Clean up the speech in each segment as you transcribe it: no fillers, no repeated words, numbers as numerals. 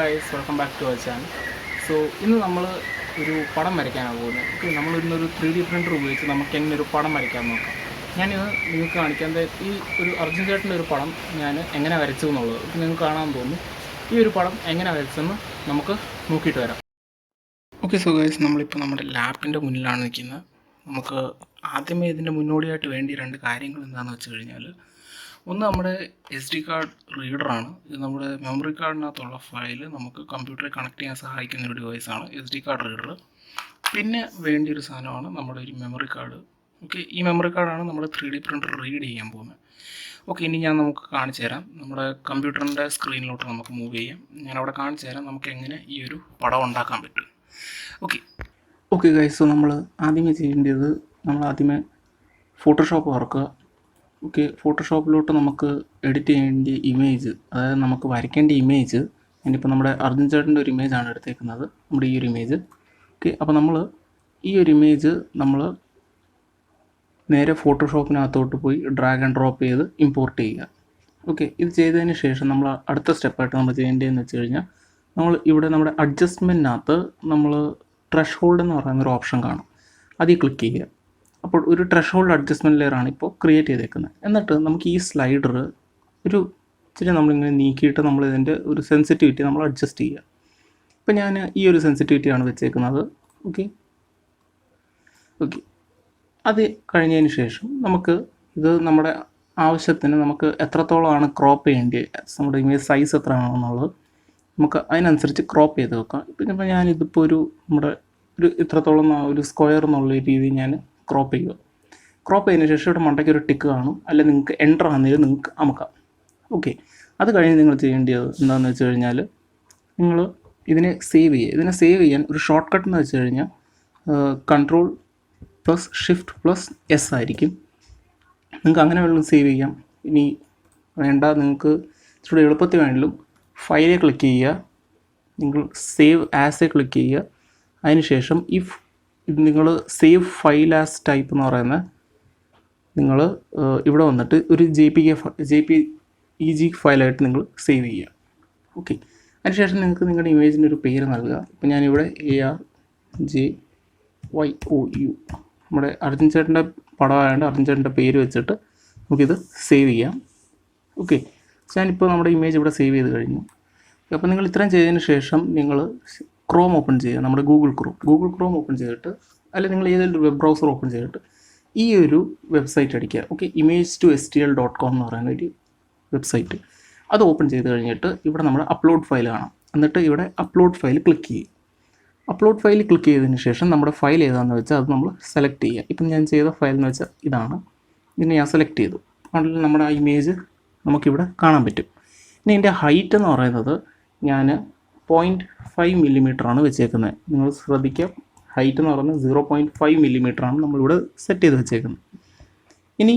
Guys, welcome back to our channel. So ഇന്ന് നമ്മൾ ഒരു പടം വരയ്ക്കാനാണ് പോകുന്നത്. ഓക്കെ, നമ്മൾ ഇന്നൊരു 3D പ്രിൻ്റർ ഉപയോഗിച്ച് നമുക്ക് എങ്ങനെ ഒരു പടം വരയ്ക്കാൻ നോക്കാം. ഞാനിത് നിങ്ങൾക്ക് കാണിക്കാൻ ഈ ഒരു അർജുൻ ചേട്ടൻ്റെ ഒരു പടം ഞാൻ എങ്ങനെ വരച്ചു എന്നുള്ളത് ഇപ്പോൾ നിങ്ങൾക്ക് കാണാൻ തോന്നുന്നു. ഈ ഒരു പടം എങ്ങനെ വരച്ചെന്ന് നമുക്ക് നോക്കിയിട്ട് വരാം. ഓക്കെ, സോ ഗൈസ്, നമ്മളിപ്പോൾ നമ്മുടെ ലാപ്പിൻ്റെ മുന്നിലാണ് നിൽക്കുന്നത്. നമുക്ക് ആദ്യമേ ഇതിൻ്റെ മുന്നോടിയായിട്ട് വേണ്ടി രണ്ട് കാര്യങ്ങൾ എന്താണെന്ന് വെച്ച് കഴിഞ്ഞാൽ, ഒന്ന് നമ്മുടെ SD കാർഡ് റീഡറാണ്. ഇത് നമ്മുടെ മെമ്മറി കാർഡിനകത്തുള്ള ഫയൽ നമുക്ക് കമ്പ്യൂട്ടറിൽ കണക്ട് ചെയ്യാൻ സഹായിക്കുന്ന ഒരു ഡിവൈസാണ് SD കാർഡ് റീഡർ. പിന്നെ വേണ്ടിയൊരു സാധനമാണ് നമ്മുടെ ഒരു മെമ്മറി കാർഡ്. ഓക്കെ, ഈ മെമ്മറി കാർഡാണ് നമ്മൾ 3D പ്രിൻ്റർ റീഡ് ചെയ്യാൻ പോകുന്നത്. ഓക്കെ, ഇനി നമുക്ക് കാണിച്ചു തരാം. നമ്മുടെ കമ്പ്യൂട്ടറിൻ്റെ സ്ക്രീനിലോട്ട് നമുക്ക് മൂവ് ചെയ്യാം. ഞാനവിടെ കാണിച്ചു തരാം നമുക്ക് എങ്ങനെ ഈ ഒരു പടം ഉണ്ടാക്കാൻ പറ്റും. ഓക്കെ ഗൈസ്, സോ നമ്മൾ ആദ്യമേ ചെയ്യേണ്ടത് ഫോട്ടോഷോപ്പ് തുറക്കുക. ഓക്കെ, ഫോട്ടോഷോപ്പിലോട്ട് നമുക്ക് എഡിറ്റ് ചെയ്യേണ്ട ഇമേജ്, അതായത് നമുക്ക് വരയ്ക്കേണ്ട ഇമേജ്, ഞാനിപ്പോൾ നമ്മുടെ അർജുൻ ചേട്ടൻ്റെ ഒരു ഇമേജാണ് എടുത്തേക്കുന്നത്, നമ്മുടെ ഈ ഒരു ഇമേജ്. ഓക്കെ, അപ്പോൾ നമ്മൾ ഈ ഒരു ഇമേജ് നമ്മൾ നേരെ ഫോട്ടോഷോപ്പിനകത്തോട്ട് പോയി ഡ്രാഗ് ആൻഡ് ഡ്രോപ്പ് ചെയ്ത് ഇമ്പോർട്ട് ചെയ്യുക. ഓക്കെ, ഇത് ചെയ്തതിന് ശേഷം നമ്മൾ അടുത്ത സ്റ്റെപ്പായിട്ട് നമ്മൾ ചെയ്യേണ്ടതെന്ന് വെച്ച് കഴിഞ്ഞാൽ, നമ്മൾ ഇവിടെ നമ്മുടെ അഡ്ജസ്റ്റ്മെൻറ്റിനകത്ത് നമ്മൾ ത്രഷ് ഹോൾഡ് എന്ന് പറയുന്നൊരു ഓപ്ഷൻ കാണും, അതിൽ ക്ലിക്ക് ചെയ്യുക. അപ്പോൾ ഒരു ത്രഷ് ഹോൾഡ് അഡ്ജസ്റ്റ്മെൻറ്റ് ലെയറാണ് ഇപ്പോൾ ക്രിയേറ്റ് ചെയ്തേക്കുന്നത്. എന്നിട്ട് നമുക്ക് ഈ സ്ലൈഡർ ഒരു ഇച്ചിരി നമ്മളിങ്ങനെ നീക്കിയിട്ട് നമ്മളിതിൻ്റെ ഒരു സെൻസിറ്റിവിറ്റി നമ്മൾ അഡ്ജസ്റ്റ് ചെയ്യുക. ഇപ്പോൾ ഞാൻ ഈ ഒരു സെൻസിറ്റിവിറ്റിയാണ് വെച്ചേക്കുന്നത്. ഓക്കെ, അത് കഴിഞ്ഞതിന് ശേഷം നമുക്ക് ഇത് നമ്മുടെ ആവശ്യത്തിന് നമുക്ക് എത്രത്തോളമാണ് ക്രോപ്പ് ചെയ്യേണ്ടത്, നമ്മുടെ ഇമേജ് സൈസ് എത്രയാണെന്നുള്ളത് നമുക്ക് അതിനനുസരിച്ച് ക്രോപ്പ് ചെയ്ത് വെക്കാം. പിന്നെ ഇപ്പോൾ ഞാനിതിപ്പോൾ നമ്മുടെ ഇത്രത്തോളം ഒരു സ്ക്വയർ എന്നുള്ള രീതിയിൽ ഞാൻ ക്രോപ്പ് ചെയ്യുക. ക്രോപ്പ് ചെയ്തതിന് ശേഷം ഇവിടെ മണ്ടയ്ക്ക് ഒരു ടിക്ക് കാണും, അല്ലെങ്കിൽ നിങ്ങൾക്ക് എൻ്റർ ആണെങ്കിലും നിങ്ങൾക്ക് അമക്കാം. ഓക്കെ, അത് കഴിഞ്ഞ് നിങ്ങൾ ചെയ്യേണ്ടത് എന്താണെന്ന് വെച്ച് കഴിഞ്ഞാൽ, നിങ്ങൾ ഇതിനെ സേവ് ചെയ്യുക. ഇതിനെ സേവ് ചെയ്യാൻ ഒരു ഷോർട്ട് കട്ട് എന്ന് വെച്ച് കഴിഞ്ഞാൽ Ctrl+Shift+S ആയിരിക്കും. നിങ്ങൾക്ക് അങ്ങനെ വേണമെങ്കിലും സേവ് ചെയ്യാം. ഇനി വേണ്ട, നിങ്ങൾക്ക് ഇച്ചിരി എളുപ്പത്തിൽ വേണമെങ്കിലും ഫയലിൽ ക്ലിക്ക് ചെയ്യുക, നിങ്ങൾ സേവ് ആസ് എ ക്ലിക്ക് ചെയ്യുക. അതിനുശേഷം ഇത് നിങ്ങൾ സേവ് ഫയൽ ആസ് ടൈപ്പ് എന്ന് പറയുന്നത് നിങ്ങൾ ഇവിടെ വന്നിട്ട് ഒരു JPEG ഫയലായിട്ട് നിങ്ങൾ സേവ് ചെയ്യുക. ഓക്കെ, അതിനുശേഷം നിങ്ങൾക്ക് നിങ്ങളുടെ ഇമേജിൻ്റെ ഒരു പേര് നൽകുക. ഇപ്പോൾ ഞാനിവിടെ ARJYOU നമ്മുടെ അർജുൻ ചേട്ടൻ്റെ പടമായതുകൊണ്ട് അർജുൻ ചേട്ടൻ്റെ പേര് വെച്ചിട്ട് നമുക്കിത് സേവ് ചെയ്യാം. ഓക്കെ, ഞാനിപ്പോൾ നമ്മുടെ ഇമേജ് ഇവിടെ സേവ് ചെയ്ത് കഴിഞ്ഞു. അപ്പോൾ നിങ്ങൾ ഇത്രയും ചെയ്തതിന് ശേഷം നിങ്ങൾ ക്രോം ഓപ്പൺ ചെയ്യുക, നമ്മുടെ ഗൂഗിൾ ക്രോം ഓപ്പൺ ചെയ്തിട്ട്, അല്ലെങ്കിൽ നിങ്ങൾ ഏതെങ്കിലും ഒരു വെബ് ബ്രൗസർ ഓപ്പൺ ചെയ്തിട്ട് ഈ ഒരു വെബ്സൈറ്റ് അടിക്കുക. ഓക്കെ, image2stl.com എന്ന് പറയുന്ന ഒരു വെബ്സൈറ്റ്, അത് ഓപ്പൺ ചെയ്ത് കഴിഞ്ഞിട്ട് ഇവിടെ നമ്മൾ അപ്ലോഡ് ഫയൽ കാണാം. എന്നിട്ട് ഇവിടെ അപ്ലോഡ് ഫയൽ ക്ലിക്ക് ചെയ്യും. അപ്ലോഡ് ഫയൽ ക്ലിക്ക് ചെയ്തതിന് ശേഷം നമ്മുടെ ഫയൽ ഏതാണെന്ന് വെച്ചാൽ അത് നമ്മൾ സെലക്ട് ചെയ്യുക. ഇപ്പം ഞാൻ ചെയ്ത ഫയൽ എന്ന് വെച്ചാൽ ഇതാണ്. ഇതിനെ ഞാൻ സെലക്ട് ചെയ്തു. അതുകൊണ്ട് നമ്മുടെ ആ ഇമേജ് നമുക്കിവിടെ കാണാൻ പറ്റും. ഇനി ഇതിൻ്റെ ഹൈറ്റ് എന്ന് പറയുന്നത് ഞാൻ 0.5 മില്ലിമീറ്ററാണ് വെച്ചേക്കുന്നത്. നിങ്ങൾ ശ്രദ്ധിക്കുക, ഹൈറ്റ് എന്ന് പറയുന്നത് 0.5 മില്ലിമീറ്ററാണ് നമ്മളിവിടെ സെറ്റ് ചെയ്ത് വെച്ചേക്കുന്നത്. ഇനി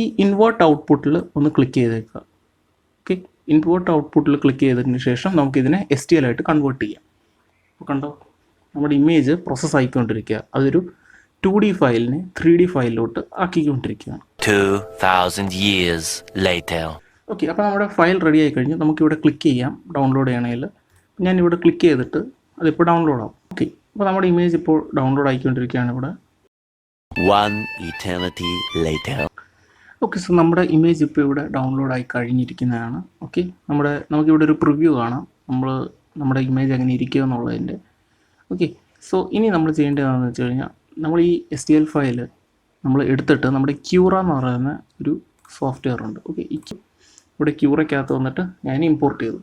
ഈ ഇൻവേർട്ട് ഔട്ട്പുട്ടിൽ ഒന്ന് ക്ലിക്ക് ചെയ്തേക്കുക. ഓക്കെ, ഇൻവേർട്ട് ഔട്ട്പുട്ടിൽ ക്ലിക്ക് ചെയ്തതിന് ശേഷം നമുക്കിതിനെ STL ആയിട്ട് കൺവേർട്ട് ചെയ്യാം. അപ്പോൾ കണ്ടോ, നമ്മുടെ ഇമേജ് പ്രോസസ്സ് ആയിക്കൊണ്ടിരിക്കുക. അതൊരു 2D ഫയലിനെ 3D ഫയലിലോട്ട് ആക്കിക്കൊണ്ടിരിക്കുകയാണ്. 2000 years later. ഓക്കെ, അപ്പോൾ നമ്മുടെ ഫയൽ റെഡി ആയി കഴിഞ്ഞ് നമുക്കിവിടെ ക്ലിക്ക് ചെയ്യാം ഡൗൺലോഡ് ചെയ്യണമെങ്കിൽ. ഞാനിവിടെ ക്ലിക്ക് ചെയ്തിട്ട് അതിപ്പോൾ ഡൗൺലോഡ് ആവും. ഓക്കെ, അപ്പോൾ നമ്മുടെ ഇമേജ് ഇപ്പോൾ ഡൗൺലോഡ് ആയിക്കൊണ്ടിരിക്കുകയാണ് ഇവിടെ. One eternity later. Okay, so നമ്മുടെ ഇമേജ് ഇപ്പോൾ ഇവിടെ ഡൗൺലോഡ് ആയി കഴിഞ്ഞിരിക്കുന്നതാണ്. ഓക്കെ, നമുക്കിവിടെ ഒരു പ്രിവ്യൂ കാണാം, നമ്മുടെ ഇമേജ് എങ്ങനെ ഇരിക്കുക എന്നുള്ളതിൻ്റെ. ഓക്കെ, സോ ഇനി നമ്മൾ ചെയ്യേണ്ടതെന്ന് വെച്ച് കഴിഞ്ഞാൽ, നമ്മൾ ഈ STL ഫയൽ നമ്മൾ എടുത്തിട്ട് നമ്മുടെ ക്യൂറ എന്ന് പറയുന്ന ഒരു സോഫ്റ്റ്വെയർ ഉണ്ട്. ഓക്കെ, ഇവിടെ ക്യൂറയ്ക്കകത്ത് വന്നിട്ട് ഞാൻ ഇമ്പോർട്ട് ചെയ്തു.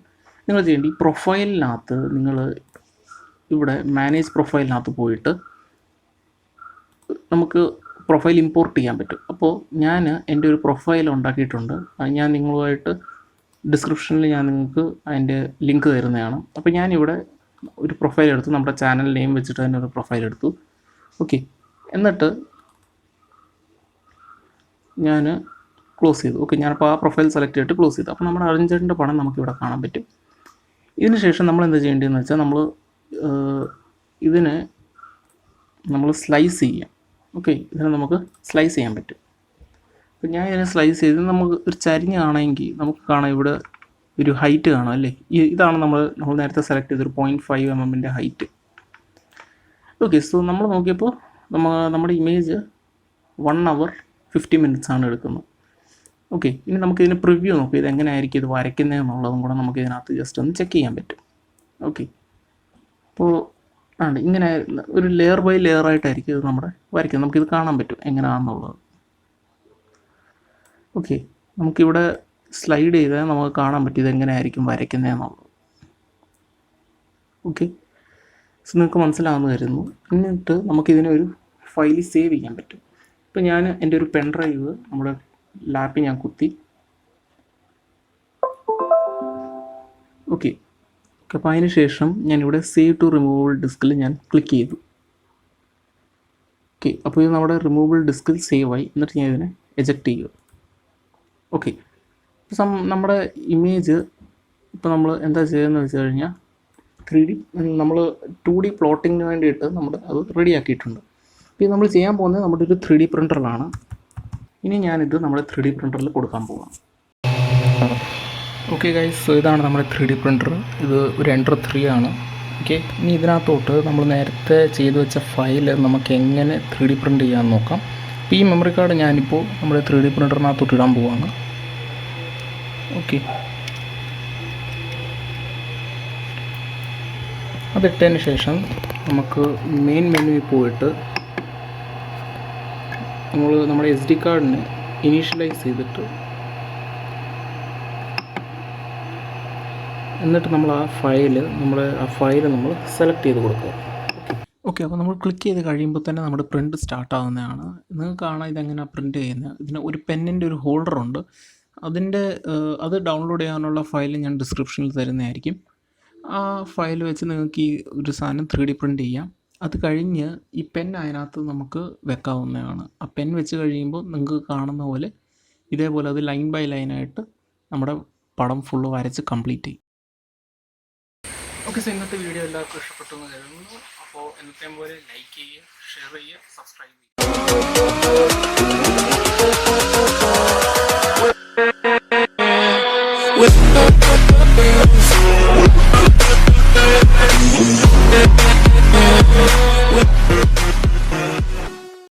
നിങ്ങൾ ചെയ്യേണ്ടി ഈ പ്രൊഫൈലിനകത്ത് നിങ്ങൾ ഇവിടെ മാനേജ് പ്രൊഫൈലിനകത്ത് പോയിട്ട് നമുക്ക് പ്രൊഫൈൽ ഇമ്പോർട്ട് ചെയ്യാൻ പറ്റും. അപ്പോൾ ഞാൻ എൻ്റെ ഒരു പ്രൊഫൈൽ ഉണ്ടാക്കിയിട്ടുണ്ട്. അത് ഞാൻ നിങ്ങളുമായിട്ട് ഡിസ്ക്രിപ്ഷനിൽ ഞാൻ നിങ്ങൾക്ക് അതിൻ്റെ ലിങ്ക് തരുന്നതാണ്. അപ്പോൾ ഞാനിവിടെ ഒരു പ്രൊഫൈൽ എടുത്തു, നമ്മുടെ ചാനൽ നെയിം വെച്ചിട്ട് തന്നെ ഒരു പ്രൊഫൈൽ എടുത്തു. ഓക്കെ, എന്നിട്ട് ഞാൻ ക്ലോസ് ചെയ്തു. ഓക്കെ, ഞാനിപ്പോൾ ആ പ്രൊഫൈൽ സെലക്ട് ചെയ്തിട്ട് ക്ലോസ് ചെയ്തു. അപ്പോൾ നമ്മുടെ അർജുൻ ചേട്ടൻ്റെ പടം നമുക്കിവിടെ കാണാൻ പറ്റും. ഇതിന് ശേഷം നമ്മൾ എന്താ ചെയ്യേണ്ടതെന്ന് വെച്ചാൽ, ഇതിനെ നമ്മൾ സ്ലൈസ് ചെയ്യാം. ഓക്കെ, ഇതിനെ നമുക്ക് സ്ലൈസ് ചെയ്യാൻ പറ്റും. അപ്പോൾ ഞാൻ ഇതിനെ സ്ലൈസ് ചെയ്ത് നമുക്ക് ഒരു ചരിഞ്ഞ് കാണുമെങ്കിൽ നമുക്ക് കാണാം ഇവിടെ ഒരു ഹൈറ്റ് കാണാം അല്ലേ, ഇതാണ് നമ്മൾ നേരത്തെ സെലക്ട് ചെയ്തൊരു 0.5 mm ഹൈറ്റ്. ഓക്കെ, സോ നമ്മൾ നോക്കിയപ്പോൾ നമ്മുടെ ഇമേജ് 1 hour 50 minutes ആണ് എടുക്കുന്നത്. ഓക്കെ, ഇനി നമുക്കിതിന് പ്രിവ്യൂ നോക്കാം, ഇത് എങ്ങനെയായിരിക്കും ഇത് വരയ്ക്കുന്നതെന്നുള്ളതും കൂടെ നമുക്ക് ഇതിനകത്ത് ജസ്റ്റ് ഒന്ന് ചെക്ക് ചെയ്യാൻ പറ്റും. ഓക്കെ, അപ്പോൾ ഇങ്ങനെ ഒരു ലെയർ ബൈ ലെയർ ആയിട്ടായിരിക്കും ഇത് നമ്മുടെ വരയ്ക്കുന്നത്. നമുക്കിത് കാണാൻ പറ്റും എങ്ങനെയാണെന്നുള്ളത്. ഓക്കെ, നമുക്കിവിടെ സ്ലൈഡ് ചെയ്താൽ നമുക്ക് കാണാൻ പറ്റും ഇതെങ്ങനെയായിരിക്കും വരയ്ക്കുന്നതെന്നുള്ളത്. ഓക്കെ, സോ നിങ്ങൾക്ക് മനസ്സിലാവുന്ന കരുതുന്നു. എന്നിട്ട് നമുക്കിതിനെ ഒരു ഫയലിൽ സേവ് ചെയ്യാൻ പറ്റും. ഇപ്പോൾ ഞാൻ എൻ്റെ ഒരു പെൻ ഡ്രൈവ് നമ്മുടെ ലാപ്പിൽ ഞാൻ കുത്തി. ഓക്കെ, അപ്പോൾ അതിന് ശേഷം ഞാനിവിടെ സേവ് ടു റിമൂവബിൾ ഡിസ്കിൽ ഞാൻ ക്ലിക്ക് ചെയ്തു. ഓക്കെ, അപ്പോൾ ഇത് നമ്മുടെ റിമൂവബിൾ ഡിസ്കിൽ സേവ് ആയി. എന്നിട്ട് ഞാൻ ഇതിനെ എജക്റ്റ് ചെയ്യുക. ഓക്കെ, നമ്മുടെ ഇമേജ് ഇപ്പോൾ നമ്മൾ എന്താ ചെയ്യുന്നതെന്ന് വെച്ച് കഴിഞ്ഞാൽ 3D നമ്മൾ 2D പ്ലോട്ടിങ്ങിന് വേണ്ടിയിട്ട് നമ്മൾ അത് റെഡിയാക്കിയിട്ടുണ്ട്. ഇപ്പോൾ നമ്മൾ ചെയ്യാൻ പോകുന്നത് നമ്മുടെ ഒരു 3D പ്രിൻ്ററിലാണ്. ഇനി ഞാനിത് നമ്മുടെ 3D പ്രിൻ്ററിൽ കൊടുക്കാൻ പോകാം. ഓക്കെ ഗൈസ്, സോ ഇതാണ് നമ്മുടെ 3D പ്രിൻ്റർ. ഇത് ഒരു Ender 3 ആണ്. ഓക്കെ, ഇനി ഇതിനകത്തോട്ട് നമ്മൾ നേരത്തെ ചെയ്തു വെച്ച ഫയൽ നമുക്ക് എങ്ങനെ 3D പ്രിൻ്റ് ചെയ്യാമെന്ന് നോക്കാം. അപ്പോൾ ഈ മെമ്മറി കാർഡ് ഞാനിപ്പോൾ നമ്മുടെ 3D പ്രിൻ്ററിനകത്തോട്ട് ഇടാൻ പോവാണ്. ഓക്കെ, അതിട്ടതിന് ശേഷം നമുക്ക് മെയിൻ മെനുവിൽ പോയിട്ട് നമ്മുടെ SD കാർഡിനെ ഇനീഷ്യലൈസ് ചെയ്തിട്ട് എന്നിട്ട് നമ്മൾ ആ ഫയൽ നമ്മൾ സെലക്ട് ചെയ്ത് കൊടുക്കുക. ഓക്കെ, അപ്പോൾ നമ്മൾ ക്ലിക്ക് ചെയ്ത് കഴിയുമ്പോൾ തന്നെ നമ്മുടെ പ്രിൻ്റ് സ്റ്റാർട്ട് ആവുന്നതാണ്. നിങ്ങൾക്ക് കാണാം ഇതെങ്ങനെയാണ് പ്രിൻ്റ് ചെയ്യുന്നത്. ഇതിന് ഒരു പെന്നിൻ്റെ ഒരു ഹോൾഡറുണ്ട്. അത് ഡൗൺലോഡ് ചെയ്യാനുള്ള ഫയൽ ഞാൻ ഡിസ്ക്രിപ്ഷനിൽ തരുന്നതായിരിക്കും. ആ ഫയൽ വെച്ച് നിങ്ങൾക്ക് ഈ ഒരു സാധനം 3D പ്രിൻ്റ് ചെയ്യാം. അത് കഴിഞ്ഞ് ഈ പെൻ അതിനകത്ത് നമുക്ക് വെക്കാവുന്നതാണ്. ആ പെൻ വെച്ച് കഴിയുമ്പോൾ നിങ്ങൾക്ക് കാണുന്ന പോലെ ഇതേപോലെ അത് ലൈൻ ബൈ ലൈനായിട്ട് നമ്മുടെ പടം ഫുള്ള് വരച്ച് കംപ്ലീറ്റ് ചെയ്യും. ഓക്കെ, സോ ഇന്നത്തെ വീഡിയോ എല്ലാവർക്കും ഇഷ്ടപ്പെട്ടു എന്ന് കരുതുന്നു. അപ്പോൾ എന്നത്തെയും പോലെ ലൈക്ക് ചെയ്യുക, ഷെയർ ചെയ്യുക, സബ്സ്ക്രൈബ് ചെയ്യുക.